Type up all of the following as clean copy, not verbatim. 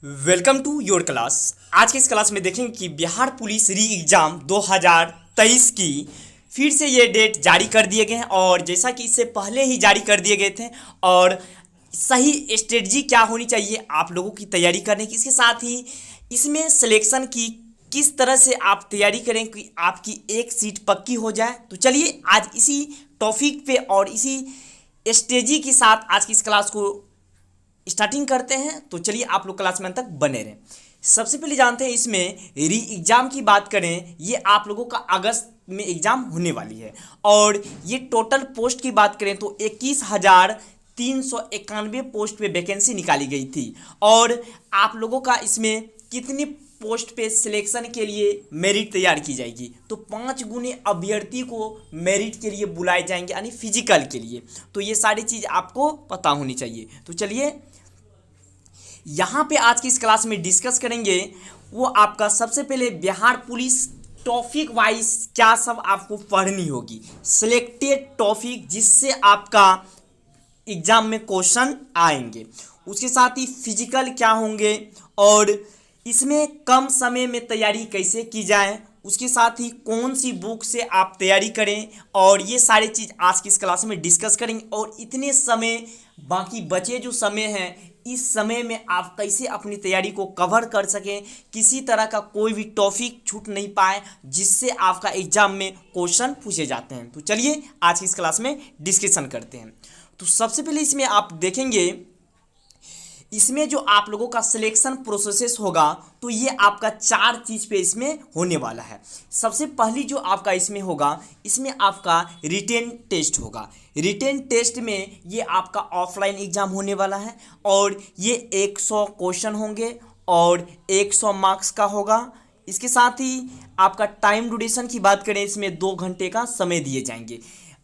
Welcome to your class. आज के इस क्लास में देखेंगे कि बिहार पुलिस री एग्ज़ाम 2023 की फिर से ये डेट जारी कर दिए गए हैं और जैसा कि इससे पहले ही जारी कर दिए गए थे और सही स्ट्रेटजी क्या होनी चाहिए आप लोगों की तैयारी करने की, इसके साथ ही इसमें सिलेक्शन की किस तरह से आप तैयारी करें कि आपकी एक सीट पक्की हो जाए। तो चलिए आज इसी टॉपिक पे और इसी स्ट्रेटजी के साथ आज की इस क्लास को स्टार्टिंग करते हैं। तो चलिए आप लोग क्लास में अंत तक बने रहें। सबसे पहले जानते हैं इसमें री एग्ज़ाम की बात करें, ये आप लोगों का अगस्त में एग्ज़ाम होने वाली है और ये टोटल पोस्ट की बात करें तो 21,391 पोस्ट पे वैकेंसी निकाली गई थी और आप लोगों का इसमें कितनी पोस्ट पे सिलेक्शन के लिए मेरिट तैयार की जाएगी, तो 5 गुने अभ्यर्थी को मेरिट के लिए बुलाए जाएंगे यानी फिजिकल के लिए। तो ये सारी चीज़ आपको पता होनी चाहिए। तो चलिए यहाँ पे आज की इस क्लास में डिस्कस करेंगे वो आपका सबसे पहले बिहार पुलिस टॉपिक वाइज क्या सब आपको पढ़नी होगी, सिलेक्टेड टॉपिक जिससे आपका एग्जाम में क्वेश्चन आएंगे, उसके साथ ही फिजिकल क्या होंगे और इसमें कम समय में तैयारी कैसे की जाए, उसके साथ ही कौन सी बुक से आप तैयारी करें और ये सारी चीज़ आज की इस क्लास में डिस्कस करेंगे। और इतने समय बाकी बचे जो समय हैं इस समय में आप कैसे अपनी तैयारी को कवर कर सकें, किसी तरह का कोई भी टॉपिक छूट नहीं पाए जिससे आपका एग्जाम में क्वेश्चन पूछे जाते हैं। तो चलिए आज की इस क्लास में डिस्कशन करते हैं। तो सबसे पहले इसमें आप देखेंगे इसमें जो आप लोगों का सिलेक्शन प्रोसेस होगा तो ये आपका 4 चीज़ पे इसमें होने वाला है। सबसे पहली जो आपका इसमें होगा, इसमें आपका रिटेन टेस्ट होगा। रिटेन टेस्ट में ये आपका ऑफलाइन एग्ज़ाम होने वाला है और ये 100 क्वेश्चन होंगे और 100 मार्क्स का होगा। इसके साथ ही आपका टाइम ड्यूरेशन की बात करें, इसमें 2 घंटे का समय दिए जाएंगे।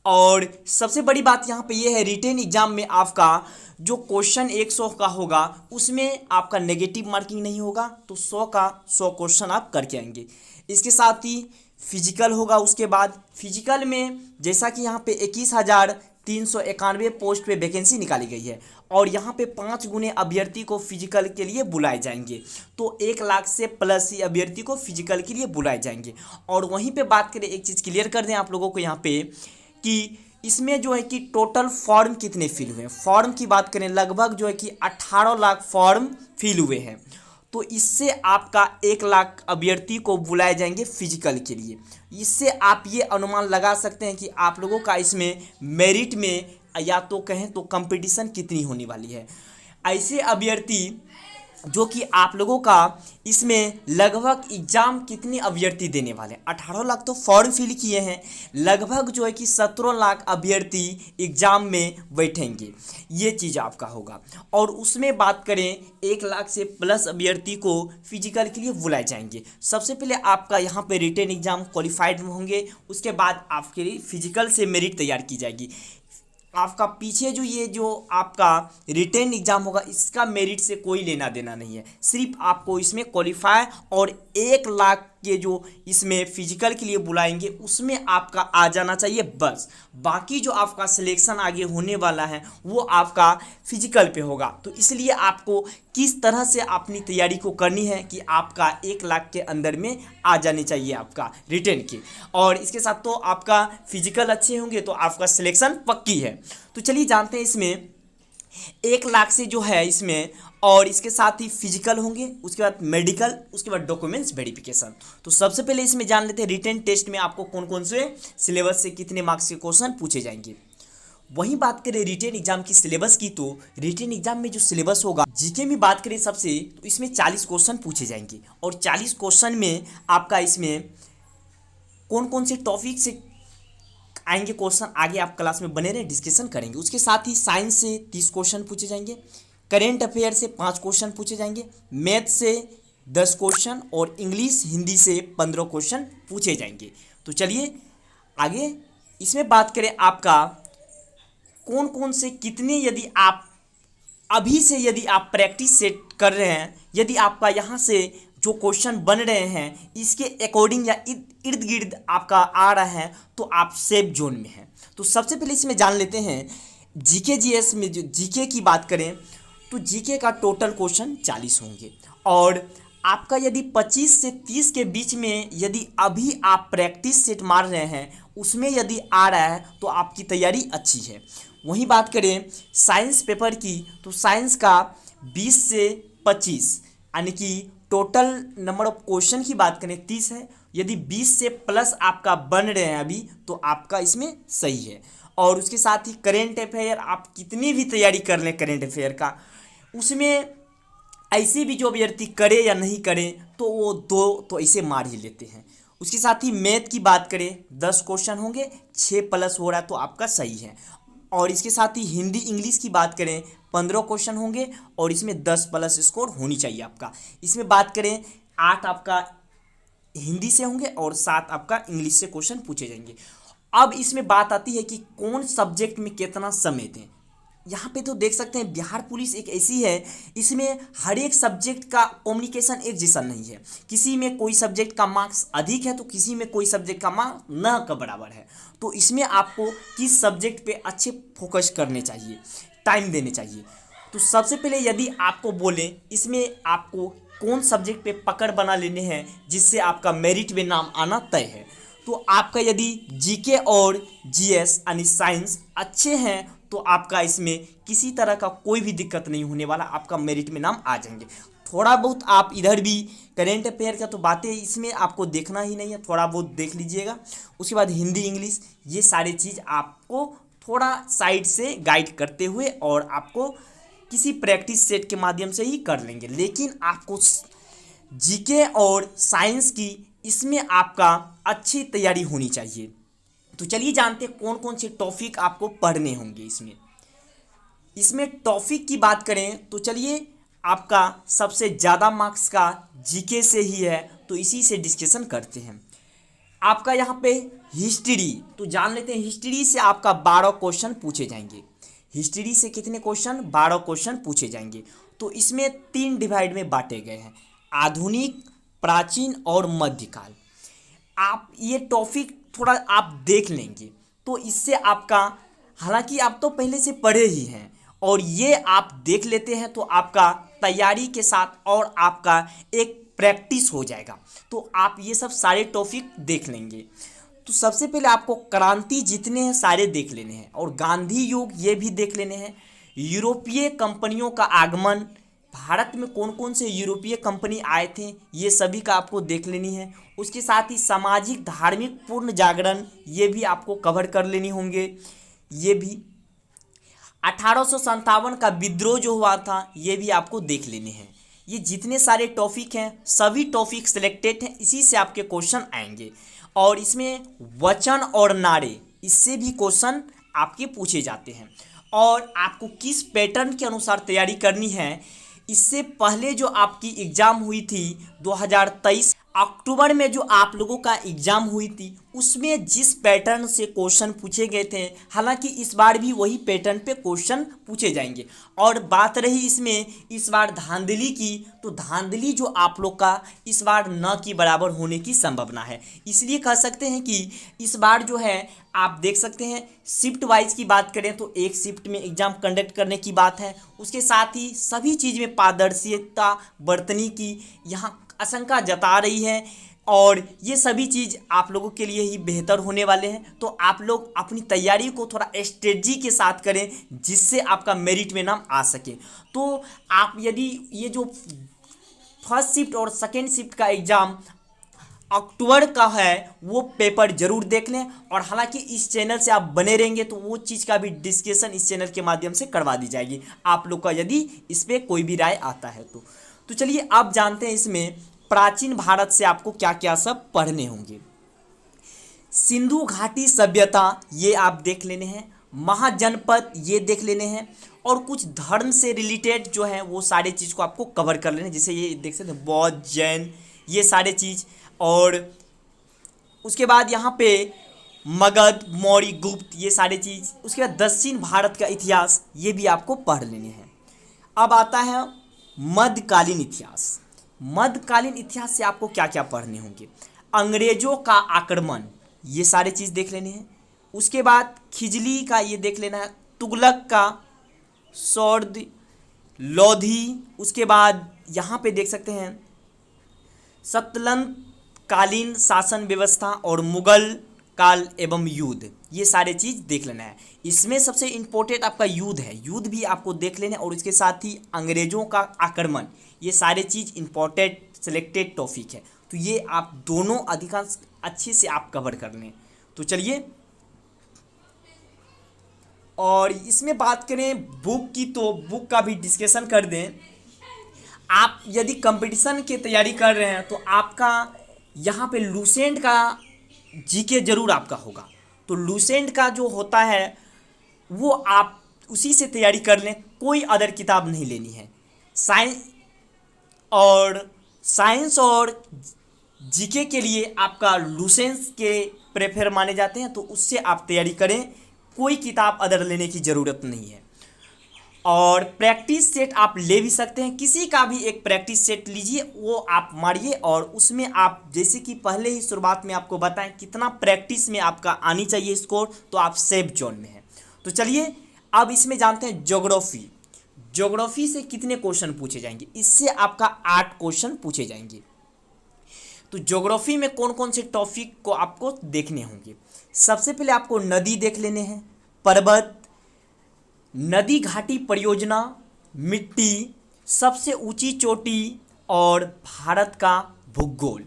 और सबसे बड़ी बात यहाँ पे ये है, रिटेन एग्जाम में आपका जो क्वेश्चन 100 का होगा उसमें आपका नेगेटिव मार्किंग नहीं होगा, तो 100 का 100 क्वेश्चन आप करके आएंगे। इसके साथ ही फिजिकल होगा। उसके बाद फिजिकल में जैसा कि यहाँ पे 21,391 पोस्ट पे वैकेंसी निकाली गई है और यहाँ पे 5 गुने अभ्यर्थी को फिजिकल के लिए बुलाए जाएंगे, तो 1 लाख से प्लस ही अभ्यर्थी को फिजिकल के लिए बुलाए जाएंगे। और वहीं पे बात करें, एक चीज़ क्लियर कर दें आप लोगों को यहाँ पे कि इसमें जो है कि टोटल फॉर्म कितने फिल हुए हैं। फॉर्म की बात करें लगभग जो है कि 18 लाख फॉर्म फिल हुए हैं, तो इससे आपका 1 लाख अभ्यर्थी को बुलाए जाएंगे फिजिकल के लिए। इससे आप ये अनुमान लगा सकते हैं कि आप लोगों का इसमें मेरिट में या तो कहें तो कंपटीशन कितनी होने वाली है। ऐसे अभ्यर्थी जो कि आप लोगों का इसमें लगभग एग्ज़ाम कितने अभ्यर्थी देने वाले हैं, 18 लाख तो फॉर्म फिल किए हैं, लगभग जो है कि 17 लाख अभ्यर्थी एग्ज़ाम में बैठेंगे, ये चीज़ आपका होगा। और उसमें बात करें 1 लाख से प्लस अभ्यर्थी को फिजिकल के लिए बुलाए जाएंगे। सबसे पहले आपका यहाँ पे रिटेन एग्ज़ाम क्वालिफाइड होंगे, उसके बाद आपके लिए फिजिकल से मेरिट तैयार की जाएगी। आपका पीछे जो ये जो आपका रिटेन एग्ज़ाम होगा इसका मेरिट से कोई लेना देना नहीं है, सिर्फ आपको इसमें क्वालिफाई और 1 लाख के जो इसमें फिजिकल के लिए बुलाएंगे उसमें आपका आ जाना चाहिए बस। बाकी जो आपका सिलेक्शन आगे होने वाला है वो आपका फिजिकल पे होगा। तो इसलिए आपको किस तरह से अपनी तैयारी को करनी है कि आपका 1 लाख के अंदर में आ जाने चाहिए आपका रिटेन की, और इसके साथ तो आपका फिजिकल अच्छे होंगे तो आपका सिलेक्शन पक्की है। तो चलिए जानते हैं इसमें 1 लाख से जो है इसमें, और इसके साथ ही फिजिकल होंगे, उसके बाद मेडिकल, उसके बाद डॉक्यूमेंट्स वेरिफिकेशन। तो सबसे पहले इसमें जान लेते हैं रिटेन टेस्ट में आपको कौन कौन से सिलेबस से कितने मार्क्स के क्वेश्चन पूछे जाएंगे। वहीं बात करें रिटेन एग्जाम की सिलेबस की, तो रिटेन एग्जाम में जो सिलेबस होगा, जीके में बात करें सबसे तो इसमें 40 क्वेश्चन पूछे जाएंगे और 40 क्वेश्चन में आपका इसमें कौन कौन से टॉपिक से आएंगे क्वेश्चन, आगे आप क्लास में बने रहे डिस्कशन करेंगे। उसके साथ ही साइंस से 30 क्वेश्चन पूछे जाएंगे, करेंट अफेयर से 5 क्वेश्चन पूछे जाएंगे, मैथ से 10 क्वेश्चन और इंग्लिश हिंदी से 15 क्वेश्चन पूछे जाएंगे। तो चलिए आगे इसमें बात करें आपका कौन कौन से कितने, यदि आप अभी से यदि आप प्रैक्टिस सेट कर रहे हैं, यदि आपका यहाँ से जो क्वेश्चन बन रहे हैं इसके अकॉर्डिंग या इर्द गिर्द आपका आ रहा है तो आप सेफ जोन में हैं। तो सबसे पहले इसमें जान लेते हैं जीके जीएस में, जो जीके की बात करें तो जीके का टोटल क्वेश्चन 40 होंगे। और आपका यदि 25 से 30 के बीच में यदि अभी आप प्रैक्टिस सेट मार रहे हैं, उसमें यदि आ रहा है तो आपकी तैयारी अच्छी है। वहीं बात करें साइंस पेपर की, तो साइंस का 20 से 25 यानी कि टोटल नंबर ऑफ क्वेश्चन की बात करें 30 है। यदि 20 से प्लस आपका बन रहे हैं अभी, तो आपका इसमें सही है। और उसके साथ ही करेंट अफेयर, आप कितनी भी तैयारी कर लें करेंट अफेयर का, उसमें ऐसे भी जो अभ्यर्थी करे या नहीं करे तो वो 2 तो ऐसे मार ही लेते हैं। उसके साथ ही मैथ की बात करें 10 क्वेश्चन होंगे, 6 प्लस हो रहा है तो आपका सही है। और इसके साथ ही हिंदी इंग्लिश की बात करें 15 क्वेश्चन होंगे और इसमें 10 प्लस स्कोर होनी चाहिए आपका। इसमें बात करें 8 आपका हिंदी से होंगे और 7 आपका इंग्लिश से क्वेश्चन पूछे जाएंगे। अब इसमें बात आती है कि कौन सब्जेक्ट में कितना समय दें। यहाँ पे तो देख सकते हैं बिहार पुलिस एक ऐसी है, इसमें हर एक सब्जेक्ट का कम्युनिकेशन एक जैसा नहीं है। किसी में कोई सब्जेक्ट का मार्क्स अधिक है तो किसी में कोई सब्जेक्ट का मार्क्स न के बराबर है। तो इसमें आपको किस सब्जेक्ट पे अच्छे फोकस करने चाहिए, टाइम देने चाहिए। तो सबसे पहले यदि आपको बोलें इसमें आपको कौन सब्जेक्ट पे पकड़ बना लेने हैं जिससे आपका मेरिट में नाम आना तय है, तो आपका यदि जीके और जीएस यानी साइंस अच्छे हैं तो आपका इसमें किसी तरह का कोई भी दिक्कत नहीं होने वाला, आपका मेरिट में नाम आ जाएंगे। थोड़ा बहुत आप इधर भी करेंट अफेयर का तो बातें इसमें आपको देखना ही नहीं है, थोड़ा बहुत देख लीजिएगा। उसके बाद हिंदी इंग्लिश, ये सारी चीज़ आपको थोड़ा साइड से गाइड करते हुए और आपको किसी प्रैक्टिस सेट के माध्यम से ही कर लेंगे। लेकिन आपको जीके और साइंस की इसमें आपका अच्छी तैयारी होनी चाहिए। तो चलिए जानते हैं कौन कौन से टॉपिक आपको पढ़ने होंगे। इसमें टॉपिक की बात करें तो चलिए आपका सबसे ज़्यादा मार्क्स का जीके से ही है, तो इसी से डिस्कशन करते हैं। आपका यहाँ पे हिस्ट्री, तो जान लेते हैं हिस्ट्री से आपका 12 क्वेश्चन पूछे जाएंगे। हिस्ट्री से कितने क्वेश्चन? 12 क्वेश्चन पूछे जाएंगे। तो इसमें 3 डिवाइड में बांटे गए हैं, आधुनिक, प्राचीन और मध्यकाल। आप ये टॉपिक थोड़ा आप देख लेंगे तो इससे आपका, हालांकि आप तो पहले से पढ़े ही हैं और ये आप देख लेते हैं तो आपका तैयारी के साथ और आपका एक प्रैक्टिस हो जाएगा। तो आप ये सब सारे टॉपिक देख लेंगे। तो सबसे पहले आपको क्रांति जितने हैं सारे देख लेने हैं और गांधी युग ये भी देख लेने हैं। यूरोपीय कंपनियों का आगमन, भारत में कौन कौन से यूरोपीय कंपनी आए थे ये सभी का आपको देख लेनी है। उसके साथ ही सामाजिक धार्मिक पूर्ण जागरण ये भी आपको कवर कर लेनी होंगे। ये भी 1857 का विद्रोह जो हुआ था ये भी आपको देख लेने हैं। ये जितने सारे टॉपिक हैं सभी टॉपिक सिलेक्टेड हैं, इसी से आपके क्वेश्चन आएंगे। और इसमें वचन और नारे, इससे भी क्वेश्चन आपके पूछे जाते हैं। और आपको किस पैटर्न के अनुसार तैयारी करनी है, इससे पहले जो आपकी एग्ज़ाम हुई थी 2023 अक्टूबर में, जो आप लोगों का एग्ज़ाम हुई थी उसमें जिस पैटर्न से क्वेश्चन पूछे गए थे, हालांकि इस बार भी वही पैटर्न पे क्वेश्चन पूछे जाएंगे। और बात रही इसमें इस बार धांधली की, तो धांधली जो आप लोग का इस बार न की बराबर होने की संभावना है। इसलिए कह सकते हैं कि इस बार जो है आप देख सकते हैं शिफ्ट वाइज की बात करें तो एक शिफ्ट में एग्ज़ाम कंडक्ट करने की बात है। उसके साथ ही सभी चीज़ में पारदर्शिता बरतने की यहाँ आशंका जता रही है और ये सभी चीज़ आप लोगों के लिए ही बेहतर होने वाले हैं। तो आप लोग अपनी तैयारी को थोड़ा स्ट्रेटजी के साथ करें जिससे आपका मेरिट में नाम आ सके। तो आप यदि ये जो फर्स्ट शिफ्ट और सेकेंड शिफ्ट का एग्ज़ाम अक्टूबर का है वो पेपर जरूर देख लें। और हालांकि इस चैनल से आप बने रहेंगे तो वो चीज़ का भी डिस्कशन इस चैनल के माध्यम से करवा दी जाएगी आप लोग का, यदि इस पर कोई भी राय आता है तो चलिए आप जानते हैं इसमें प्राचीन भारत से आपको क्या क्या सब पढ़ने होंगे। सिंधु घाटी सभ्यता ये आप देख लेने हैं, महाजनपद ये देख लेने हैं और कुछ धर्म से रिलेटेड जो है वो सारे चीज़ को आपको कवर कर लेने, जैसे ये देख सकते हैं बौद्ध, जैन, ये सारे चीज़। और उसके बाद यहाँ पे मगध, मौर्य, गुप्त, ये सारे चीज़। उसके बाद दक्षिण भारत का इतिहास ये भी आपको पढ़ लेने हैं। अब आता है मध्यकालीन इतिहास। मध्यकालीन इतिहास से आपको क्या क्या पढ़ने होंगे, अंग्रेजों का आक्रमण ये सारे चीज़ देख लेने हैं। उसके बाद खिजली का ये देख लेना है, तुगलक का, सौर्द, लोधी, उसके बाद यहाँ पे देख सकते हैं सतलंत कालीन शासन व्यवस्था और मुगल काल एवं युद्ध, ये सारे चीज़ देख लेना है। इसमें सबसे इम्पोर्टेंट आपका युद्ध है, युद्ध भी आपको देख लेना है, और इसके साथ ही अंग्रेजों का आक्रमण, ये सारे चीज़ इम्पोर्टेंट सिलेक्टेड टॉपिक है। तो ये आप दोनों अधिकांश अच्छे से आप कवर कर लें। तो चलिए, और इसमें बात करें बुक की, तो बुक का भी डिस्कशन कर दें। आप यदि कंपटीशन की तैयारी कर रहे हैं तो आपका यहाँ पे लूसेंट का जीके जरूर आपका होगा। तो लूसेंट का जो होता है वो आप उसी से तैयारी कर लें, कोई अदर किताब नहीं लेनी है। साइंस और जीके के लिए आपका लूसेंट के प्रेफर माने जाते हैं, तो उससे आप तैयारी करें, कोई किताब अदर लेने की ज़रूरत नहीं है। और प्रैक्टिस सेट आप ले भी सकते हैं, किसी का भी एक प्रैक्टिस सेट लीजिए, वो आप मारिए, और उसमें आप जैसे कि पहले ही शुरुआत में आपको बताएं कितना प्रैक्टिस में आपका आनी चाहिए स्कोर, तो आप सेफ जोन में हैं। तो चलिए अब इसमें जानते हैं ज्योग्राफी। ज्योग्राफी से कितने क्वेश्चन पूछे जाएंगे? इससे आपका 8 क्वेश्चन पूछे जाएंगे। तो ज्योग्राफी में कौन कौन से टॉपिक को आपको देखने होंगे? सबसे पहले आपको नदी देख लेने हैं, पर्वत, नदी घाटी परियोजना, मिट्टी, सबसे ऊंची चोटी, और भारत का भूगोल,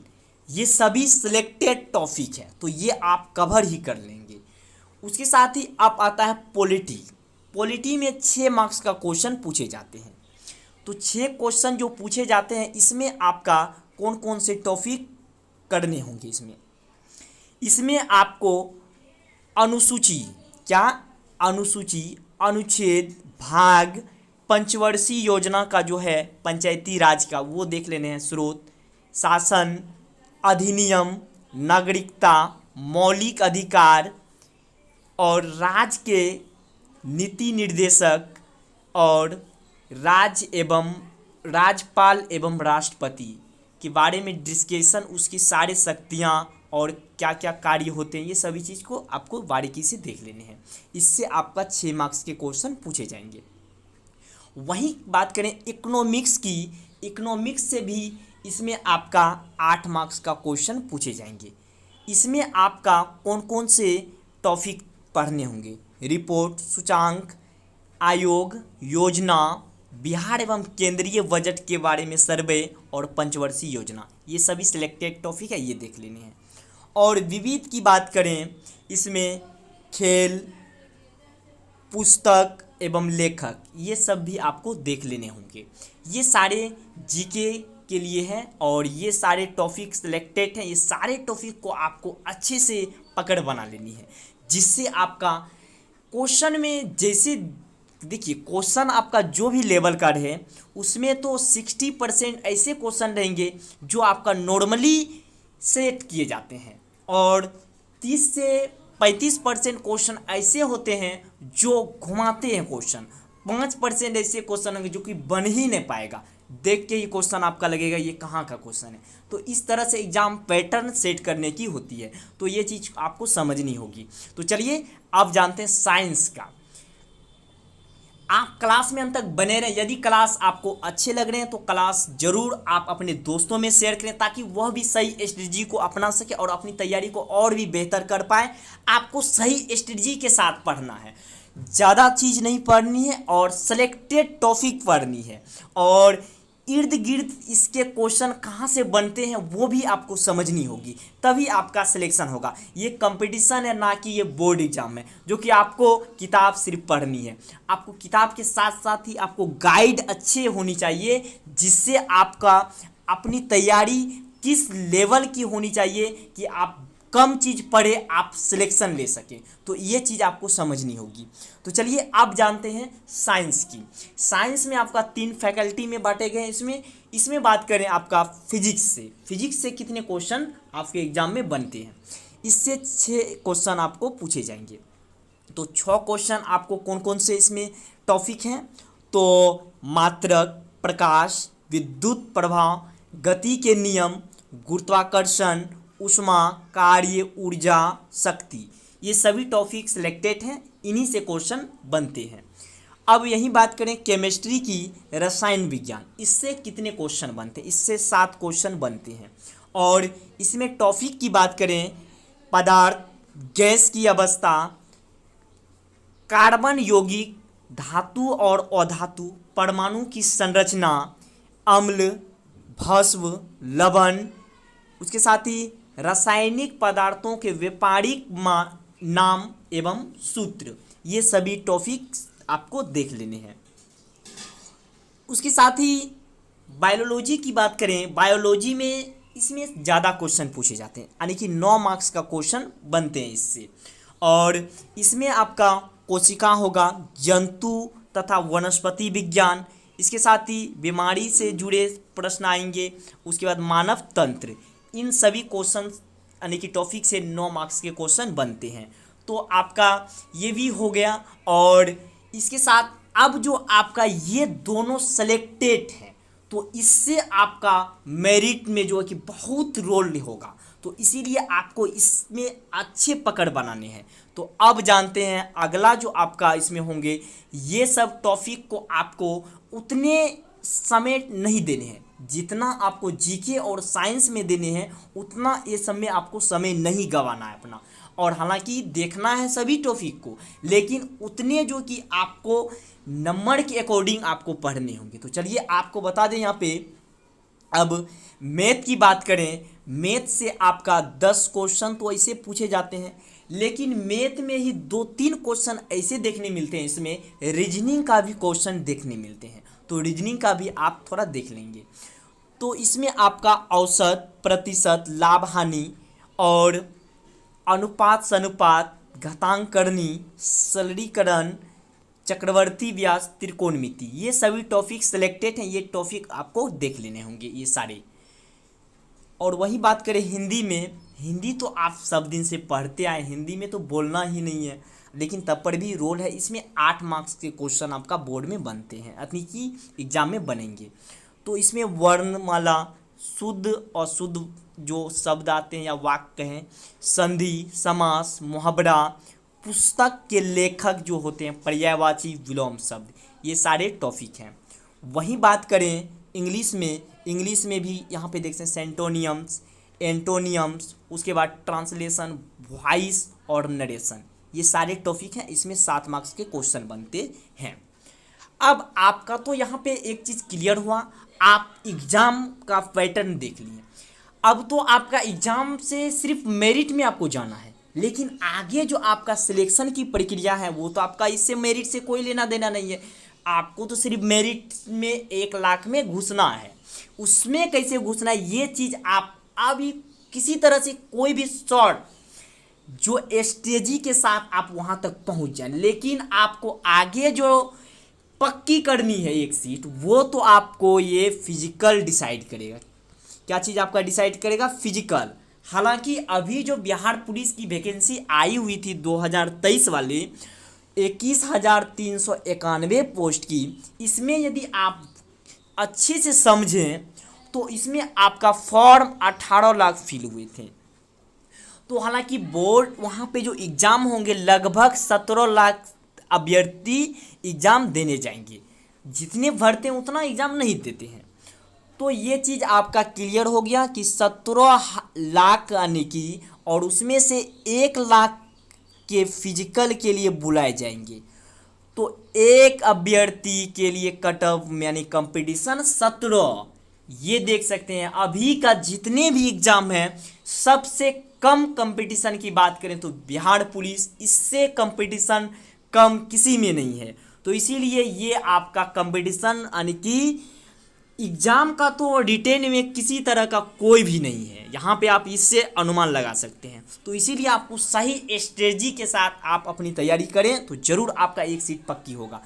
ये सभी सिलेक्टेड टॉपिक है, तो ये आप कवर ही कर लेंगे। उसके साथ ही अब आता है पॉलिटी। पॉलिटी में 6 मार्क्स का क्वेश्चन पूछे जाते हैं। तो 6 क्वेश्चन जो पूछे जाते हैं, इसमें आपका कौन कौन से टॉपिक करने होंगे? इसमें आपको अनुसूची, क्या अनुसूची, अनुच्छेद, भाग, पंचवर्षीय योजना का जो है पंचायती राज का, वो देख लेने हैं, स्रोत, शासन, अधिनियम, नागरिकता, मौलिक अधिकार, और राज्य के नीति निर्देशक, और राज्य एवं राज्यपाल एवं राष्ट्रपति के बारे में डिस्कशन, उसकी सारी शक्तियाँ और क्या क्या कार्य होते हैं, ये सभी चीज़ को आपको बारीकी से देख लेने हैं। इससे आपका 6 मार्क्स के क्वेश्चन पूछे जाएंगे। वहीं बात करें इकोनॉमिक्स की, इकोनॉमिक्स से भी इसमें आपका 8 मार्क्स का क्वेश्चन पूछे जाएंगे। इसमें आपका कौन कौन से टॉपिक पढ़ने होंगे? रिपोर्ट, सूचांक, आयोग, योजना, बिहार एवं केंद्रीय बजट के बारे में सर्वे, और पंचवर्षीय योजना, ये सभी सिलेक्टेड टॉपिक है, ये देख लेने हैं। और विविध की बात करें, इसमें खेल, पुस्तक एवं लेखक, ये सब भी आपको देख लेने होंगे। ये सारे जीके के लिए हैं, और ये सारे टॉपिक सिलेक्टेड हैं। ये सारे टॉपिक को आपको अच्छे से पकड़ बना लेनी है, जिससे आपका क्वेश्चन में, जैसे देखिए क्वेश्चन आपका जो भी लेवल का रहे, उसमें तो 60% ऐसे क्वेश्चन रहेंगे जो आपका नॉर्मली सेट किए जाते हैं, और 30 से 35% क्वेश्चन ऐसे होते हैं जो घुमाते हैं क्वेश्चन। 5% ऐसे क्वेश्चन होंगे जो कि बन ही नहीं पाएगा, देख के ही क्वेश्चन आपका लगेगा ये कहाँ का क्वेश्चन है। तो इस तरह से एग्जाम पैटर्न सेट करने की होती है, तो ये चीज़ आपको समझनी होगी। तो चलिए अब जानते हैं साइंस का। आप क्लास में अंत तक बने रहें। यदि क्लास आपको अच्छे लग रहे हैं तो क्लास जरूर आप अपने दोस्तों में शेयर करें, ताकि वह भी सही स्ट्रेटजी को अपना सके और अपनी तैयारी को और भी बेहतर कर पाए। आपको सही स्ट्रेटजी के साथ पढ़ना है, ज़्यादा चीज़ नहीं पढ़नी है, और सेलेक्टेड टॉपिक पढ़नी है, और इर्द गिर्द इसके क्वेश्चन कहाँ से बनते हैं वो भी आपको समझनी होगी, तभी आपका सिलेक्शन होगा। ये कंपटीशन है, ना कि ये बोर्ड एग्जाम है, जो कि आपको किताब सिर्फ पढ़नी है। आपको किताब के साथ साथ ही आपको गाइड अच्छे होनी चाहिए, जिससे आपका अपनी तैयारी किस लेवल की होनी चाहिए कि आप कम चीज़ पढ़े आप सिलेक्शन ले सकें। तो ये चीज़ आपको समझनी होगी। तो चलिए आप जानते हैं साइंस की। साइंस में आपका 3 फैकल्टी में बांटे गए हैं। इसमें बात करें आपका फिजिक्स से कितने क्वेश्चन आपके एग्जाम में बनते हैं? इससे 6 क्वेश्चन आपको पूछे जाएंगे। तो 6 क्वेश्चन आपको कौन कौन से इसमें टॉपिक हैं? तो मात्रक, प्रकाश, विद्युत प्रवाह, गति के नियम, गुरुत्वाकर्षण, ऊष्मा, कार्य, ऊर्जा, शक्ति, ये सभी टॉपिक सिलेक्टेड हैं, इन्हीं से क्वेश्चन बनते हैं। अब यही बात करें केमिस्ट्री की, रसायन विज्ञान, इससे कितने क्वेश्चन बनते हैं? इससे 7 क्वेश्चन बनते हैं। और इसमें टॉपिक की बात करें, पदार्थ, गैस की अवस्था, कार्बन यौगिक, धातु और अधातु, परमाणु की संरचना, अम्ल, भस्म, लवण, उसके साथ ही रासायनिक पदार्थों के व्यापारिक नाम एवं सूत्र, ये सभी टॉपिक्स आपको देख लेने हैं। उसके साथ ही बायोलॉजी की बात करें, बायोलॉजी में इसमें ज़्यादा क्वेश्चन पूछे जाते हैं, यानी कि 9 मार्क्स का क्वेश्चन बनते हैं इससे। और इसमें आपका कोशिका होगा, जंतु तथा वनस्पति विज्ञान, इसके साथ ही बीमारी से जुड़े प्रश्न आएंगे, उसके बाद मानव तंत्र, इन सभी क्वेश्चन यानी कि टॉपिक से 9 मार्क्स के क्वेश्चन बनते हैं। तो आपका ये भी हो गया। और इसके साथ अब जो आपका ये दोनों सेलेक्टेड हैं, तो इससे आपका मेरिट में जो है कि बहुत रोल होगा, तो इसीलिए आपको इसमें अच्छे पकड़ बनाने हैं। तो अब जानते हैं अगला जो आपका इसमें होंगे, ये सब टॉपिक को आपको उतने समय नहीं देने हैं जितना आपको जीके और साइंस में देने हैं, उतना ये सब में आपको समय नहीं गंवाना है अपना। और हालांकि देखना है सभी टॉपिक को, लेकिन उतने जो कि आपको नंबर के अकॉर्डिंग आपको पढ़ने होंगे। तो चलिए आपको बता दें यहाँ पे, अब मैथ की बात करें, मैथ से आपका 10 क्वेश्चन तो ऐसे पूछे जाते हैं, लेकिन मैथ में ही 2-3 क्वेश्चन ऐसे देखने मिलते हैं, इसमें रीजनिंग का भी क्वेश्चन देखने मिलते हैं। तो रीजनिंग का भी आप थोड़ा देख लेंगे। तो इसमें आपका औसत, प्रतिशत, लाभ हानि और अनुपात सनुपात, घातांकरणी, सरलीकरण, चक्रवर्ती व्यास, त्रिकोणमिति, ये सभी टॉपिक सिलेक्टेड हैं। ये टॉपिक आपको देख लेने होंगे ये सारे। और वही बात करें हिंदी में, हिंदी तो आप सब दिन से पढ़ते आए, हिंदी में तो बोलना ही नहीं है, लेकिन तब पर भी रोल है। इसमें 8 मार्क्स के क्वेश्चन आपका बोर्ड में बनते हैं, यानी कि एग्जाम में बनेंगे। तो इसमें वर्णमाला, शुद्ध और शुद्ध जो शब्द आते हैं या वाक्य हैं, संधि, समास, मुहावरा, पुस्तक के लेखक जो होते हैं, पर्यायवाची, विलोम शब्द, ये सारे टॉपिक हैं। वही बात करें इंग्लिश में, इंग्लिश में भी यहाँ पे देख सकते हैं सेंटोनियम्स, एंटोनियम्स, उसके बाद ट्रांसलेशन, वॉइस और नरेशन, ये सारे टॉपिक हैं। इसमें 7 मार्क्स के क्वेश्चन बनते हैं। अब आपका तो यहाँ पे एक चीज़ क्लियर हुआ, आप एग्ज़ाम का पैटर्न देख लिए। अब तो आपका एग्ज़ाम से सिर्फ मेरिट में आपको जाना है, लेकिन आगे जो आपका सिलेक्शन की प्रक्रिया है वो तो आपका इससे मेरिट से कोई लेना देना नहीं है। आपको तो सिर्फ मेरिट में 1 लाख में घुसना है। उसमें कैसे घुसना है ये चीज़ आप अभी किसी तरह से कोई भी शॉर्ट जो स्ट्रेटजी के साथ आप वहाँ तक पहुँच जाएं, लेकिन आपको आगे जो पक्की करनी है एक सीट, वो तो आपको ये फिजिकल डिसाइड करेगा। क्या चीज़ आपका डिसाइड करेगा? फिजिकल। हालांकि अभी जो बिहार पुलिस की वैकेंसी आई हुई थी 2023 वाली 21,391 पोस्ट की, इसमें यदि आप अच्छे से समझें तो इसमें आपका फॉर्म 18 लाख फिल हुए थे। तो हालांकि बोर्ड वहाँ पे जो एग्ज़ाम होंगे लगभग 17 लाख अभ्यर्थी एग्ज़ाम देने जाएंगे। जितने भरते हैं उतना एग्ज़ाम नहीं देते हैं। तो ये चीज़ आपका क्लियर हो गया कि 17 लाख आने की, और उसमें से 1 लाख के फिजिकल के लिए बुलाए जाएंगे। तो एक अभ्यर्थी के लिए कट ऑफ यानी कंपटीशन 17। ये देख सकते हैं अभी का जितने भी एग्ज़ाम हैं सबसे कम कंपटीशन की बात करें तो बिहार पुलिस, इससे कंपटीशन कम किसी में नहीं है। तो इसीलिए ये आपका कंपटीशन यानी कि एग्ज़ाम का तो रिटेन में किसी तरह का कोई भी नहीं है। यहाँ पे आप इससे अनुमान लगा सकते हैं। तो इसीलिए आपको सही स्ट्रेटजी के साथ आप अपनी तैयारी करें तो ज़रूर आपका एक सीट पक्की होगा।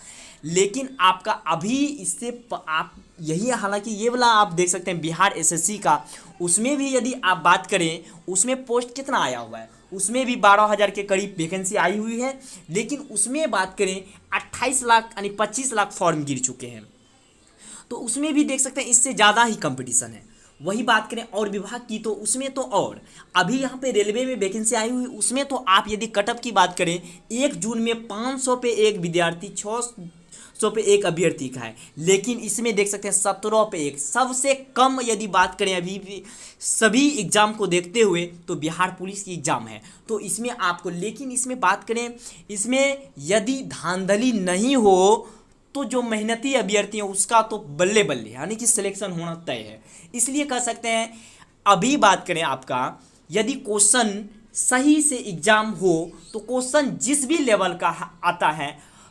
लेकिन आपका अभी इससे आप यही, हालांकि ये वाला आप देख सकते हैं बिहार एसएससी का, उसमें भी यदि आप बात करें उसमें पोस्ट कितना आया हुआ है, उसमें भी 12,000 के करीब वैकेंसी आई हुई है। लेकिन उसमें बात करें 28 लाख यानी 25 लाख फॉर्म गिर चुके हैं। तो उसमें भी देख सकते हैं इससे ज़्यादा ही कंपटीशन है। वही बात करें और विभाग की तो उसमें तो और अभी यहाँ पे रेलवे में वैकेंसी आई हुई, उसमें तो आप यदि कटअप की बात करें 1 जून में 500 पे एक विद्यार्थी 100 पे एक अभ्यर्थी का है, लेकिन इसमें देख सकते हैं 17 पे एक, सबसे कम यदि बात करें अभी भी सभी एग्जाम को देखते हुए तो बिहार पुलिस की एग्जाम है। तो इसमें आपको, लेकिन इसमें बात करें, इसमें यदि धांधली नहीं हो तो जो मेहनती अभ्यर्थी है उसका तो बल्ले बल्ले, यानी कि सिलेक्शन होना तय है। इसलिए कह सकते हैं, अभी बात करें आपका, यदि क्वेश्चन सही से एग्जाम हो तो क्वेश्चन जिस भी लेवल का आता है,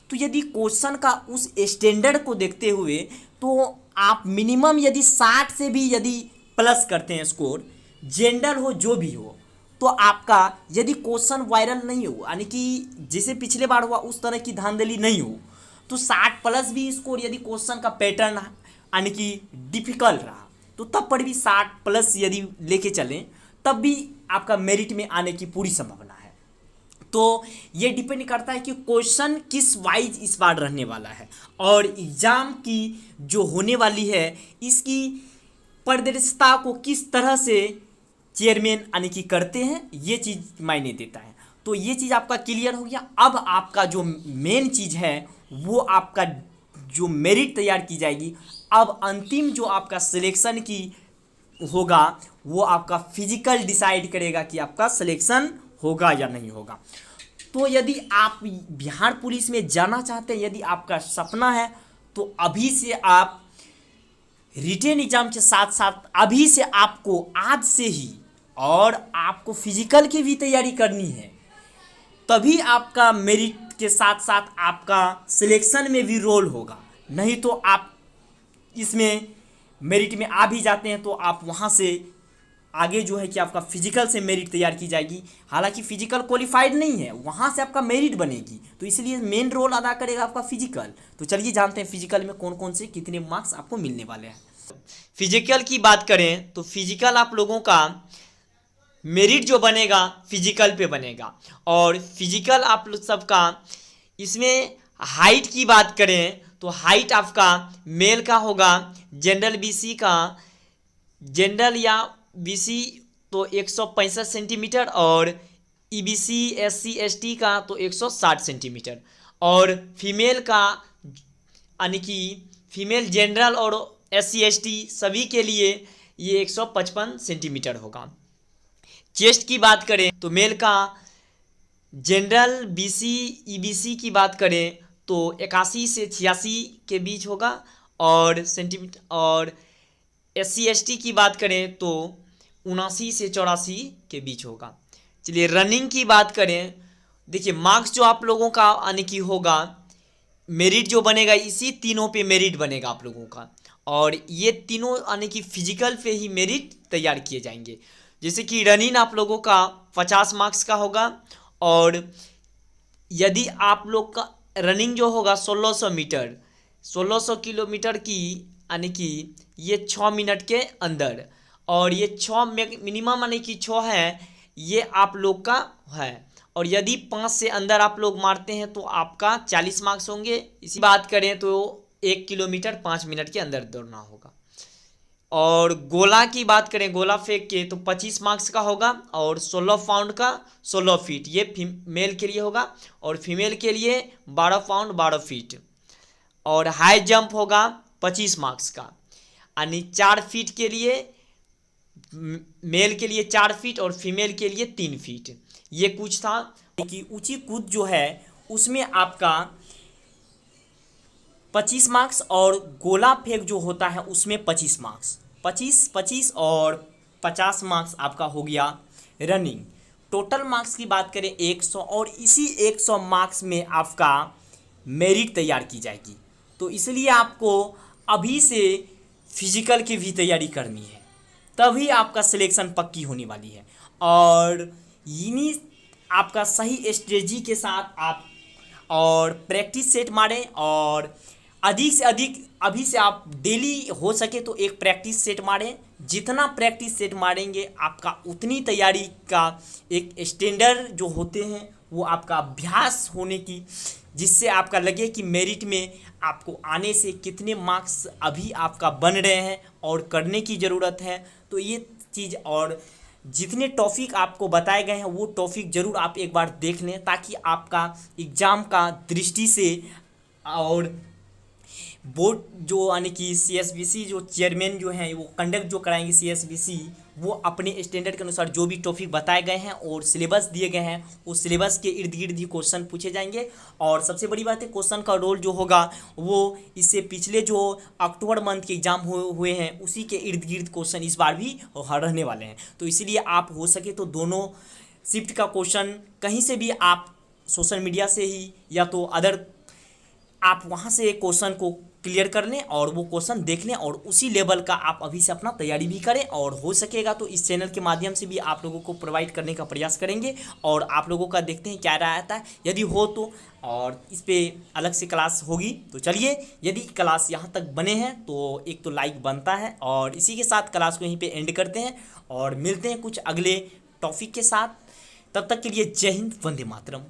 तो यदि क्वेश्चन का उस स्टैंडर्ड को देखते हुए तो आप मिनिमम यदि 60 से भी यदि प्लस करते हैं स्कोर, जेंडर हो जो भी हो, तो आपका यदि क्वेश्चन वायरल नहीं हो, यानी कि जैसे पिछले बार हुआ उस तरह की धांधली नहीं हो, तो 60 प्लस भी स्कोर यदि क्वेश्चन का पैटर्न यानी कि डिफिकल्ट रहा तो तब पर भी 60 प्लस यदि लेके चलें तब भी आपका मेरिट में आने की पूरी संभावना है। तो ये डिपेंड करता है कि क्वेश्चन किस वाइज इस बार रहने वाला है और एग्जाम की जो होने वाली है इसकी पारदर्शिता को किस तरह से चेयरमैन यानी कि करते हैं, ये चीज़ मायने देता है। तो ये चीज़ आपका क्लियर हो गया। अब आपका जो मेन चीज़ है वो आपका जो मेरिट तैयार की जाएगी, अब अंतिम जो आपका सिलेक्शन की होगा वो आपका फिजिकल डिसाइड करेगा कि आपका सिलेक्शन होगा या नहीं होगा। तो यदि आप बिहार पुलिस में जाना चाहते हैं, यदि आपका सपना है, तो अभी से आप रिटेन एग्जाम के साथ साथ अभी से आपको आज से ही और आपको फिजिकल की भी तैयारी करनी है, तभी आपका मेरिट के साथ साथ आपका सिलेक्शन में भी रोल होगा। नहीं तो आप इसमें मेरिट में आ भी जाते हैं तो आप वहाँ से आगे जो है कि आपका फिजिकल से मेरिट तैयार की जाएगी। हालांकि फिजिकल क्वालिफाइड नहीं है, वहाँ से आपका मेरिट बनेगी, तो इसलिए मेन रोल अदा करेगा आपका फिजिकल। तो चलिए जानते हैं फिजिकल में कौन कौन से कितने मार्क्स आपको मिलने वाले हैं। फिजिकल की बात करें तो फिजिकल आप लोगों का मेरिट जो बनेगा फिजिकल पे बनेगा, और फिजिकल आप लोग सबका इसमें हाइट की बात करें तो हाइट आपका मेल का होगा, जनरल बीसी का, जनरल या बीसी तो 165 सेंटीमीटर और ईबीसी एससी एसटी का तो 160 सेंटीमीटर, और फीमेल का यानी कि फीमेल जनरल और एससी एसटी सभी के लिए ये 155 सेंटीमीटर होगा। चेस्ट की बात करें तो मेल का जनरल बीसी ईबीसी की बात करें तो 81 से 86 के बीच होगा और सेंटीमीटर, और एससी एसटी की बात करें तो 79 से 84 के बीच होगा। चलिए रनिंग की बात करें, देखिए मार्क्स जो आप लोगों का यानी कि होगा, मेरिट जो बनेगा इसी तीनों पे मेरिट बनेगा आप लोगों का, और ये तीनों यानी कि फिजिकल पे ही मेरिट तैयार किए जाएंगे। जैसे कि रनिंग आप लोगों का 50 मार्क्स का होगा, और यदि आप लोग का रनिंग जो होगा 1600 मीटर, 1600 किलोमीटर की यानी कि ये 6 मिनट के अंदर, और ये 6 मिनिमम यानी कि 6 है ये आप लोग का है, और यदि 5 से अंदर आप लोग मारते हैं तो आपका 40 मार्क्स होंगे। इसी बात करें तो 1 किलोमीटर 5 मिनट के अंदर दौड़ना होगा। और गोला की बात करें, गोला फेंक के तो 25 मार्क्स का होगा, और 16 पाउंड का 16 फीट ये मेल के लिए होगा, और फीमेल के लिए 12 पाउंड 12 फीट। और हाई जंप होगा 25 मार्क्स का, यानी 4 फीट के लिए मेल के लिए 4 फीट और फीमेल के लिए 3 फीट। ये कुछ था कि ऊंची कूद जो है उसमें आपका 25 मार्क्स, और गोला फेंक जो होता है उसमें 25 मार्क्स, 25 और 50 मार्क्स आपका हो गया रनिंग। टोटल मार्क्स की बात करें 100, और इसी 100 मार्क्स में आपका मेरिट तैयार की जाएगी। तो इसलिए आपको अभी से फिजिकल की भी तैयारी करनी है, तभी आपका सिलेक्शन पक्की होने वाली है। और इन्हीं आपका सही स्ट्रेटजी के साथ आप और प्रैक्टिस सेट मारें, और अधिक से अधिक अभी से आप डेली हो सके तो एक प्रैक्टिस सेट मारें। जितना प्रैक्टिस सेट मारेंगे आपका उतनी तैयारी का एक स्टैंडर्ड जो होते हैं वो आपका अभ्यास होने की, जिससे आपका लगे कि मेरिट में आपको आने से कितने मार्क्स अभी आपका बन रहे हैं और करने की ज़रूरत है। तो ये चीज़ और जितने टॉपिक आपको बताए गए हैं वो टॉपिक ज़रूर आप एक बार देख लें, ताकि आपका एग्ज़ाम का दृष्टि से और बोर्ड जो यानी कि सीएसबीसी जो चेयरमैन जो हैं वो कंडक्ट जो कराएंगे सीएसबीसी, वो अपने स्टैंडर्ड के अनुसार जो भी टॉपिक बताए गए हैं और सिलेबस दिए गए हैं उस सिलेबस के इर्द गिर्द ही क्वेश्चन पूछे जाएंगे। और सबसे बड़ी बात है, क्वेश्चन का रोल जो होगा वो इससे पिछले जो अक्टूबर मंथ के एग्जाम हुए हैं उसी के इर्द गिर्द क्वेश्चन इस बार भी रहने वाले हैं। तो इसीलिए आप हो सके तो दोनों शिफ्ट का क्वेश्चन कहीं से भी आप सोशल मीडिया से ही या तो अदर आप वहाँ से क्वेश्चन को क्लियर कर लें और वो क्वेश्चन देख लें और उसी लेवल का आप अभी से अपना तैयारी भी करें। और हो सकेगा तो इस चैनल के माध्यम से भी आप लोगों को प्रोवाइड करने का प्रयास करेंगे और आप लोगों का देखते हैं क्या राय आता है, यदि हो तो और इस पर अलग से क्लास होगी। तो चलिए, यदि क्लास यहाँ तक बने हैं तो एक तो लाइक बनता है, और इसी के साथ क्लास को यहीं पर एंड करते हैं और मिलते हैं कुछ अगले टॉपिक के साथ। तब तक के लिए जय हिंद, वंदे मातरम।